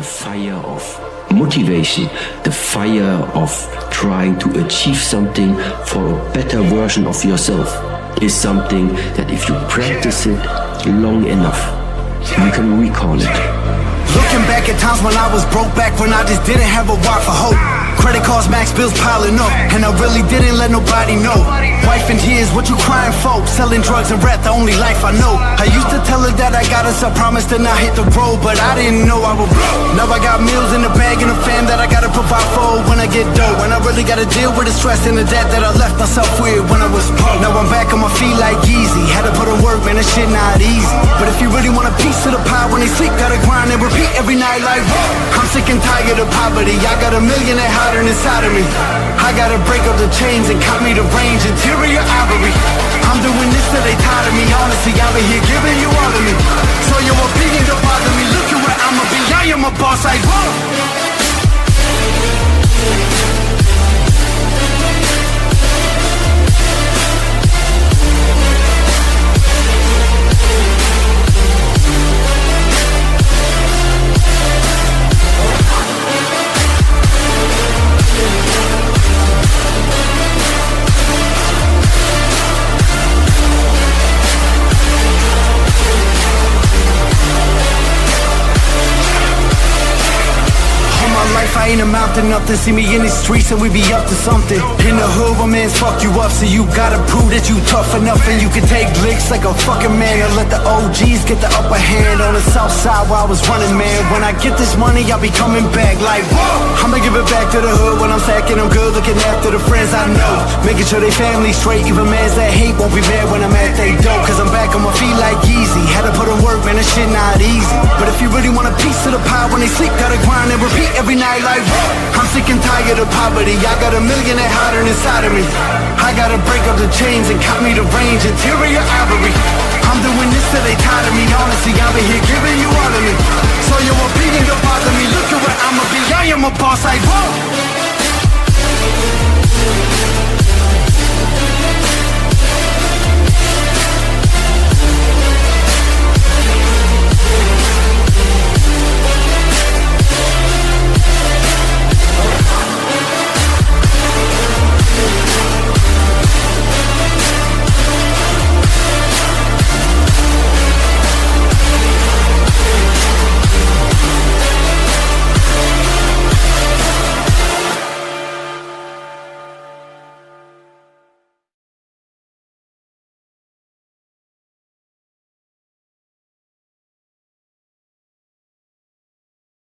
the fire of motivation, the fire of trying to achieve something for a better version of yourself is something that if you practice it long enough, you can recall it. Looking back at times when I was broke, back when I just didn't have a why for hope. Credit cards, max bills piling up, and I really didn't let nobody know. Wife in tears, what you crying for? Selling drugs and rap, the only life I know. I used to tell her that I got us, I promised to not hit the road, but I didn't know I would blow. Now I got meals in the bag and a fam that I gotta provide for when I get dough. And I really gotta deal with the stress and the debt that I left myself with when I was broke. Now I'm back on my feet like easy. Had to put in work, man, that shit not easy. But if you really want a piece of the pie, when they sleep, gotta grind and repeat every night like, whoa. I'm sick and tired of poverty. I got a million that hiding inside of me. I gotta break up the chains and cut me the range, interior ivory. I'm doing this till they tired of me. Honestly, I've been here giving you all of me. So your opinion don't bother me. Look at where I'ma be. I am a boss like, whoa. I ain't amounting nothing. See me in the streets and we be up to something. In the hood where mans fuck you up, so you gotta prove that you tough enough. And you can take licks like a fucking man, and let the OGs get the upper hand. On the south side where I was running, man. When I get this money, I'll be coming back like, whoa. I'ma give it back to the hood when I'm stacking them good. Looking after the friends I know, making sure they family straight. Even mans that hate won't be mad when I'm at they dope. Cause I'm back on my feet like easy. Had to put in work, man, that shit not easy. But if you really want a piece of the pie, when they sleep, gotta grind and repeat every night like, I'm sick and tired of poverty. I got a million that hiding inside of me. I gotta break up the chains and cut me the range, interior ivory. I'm doing this till they tired of me. Honestly, I've been here giving you all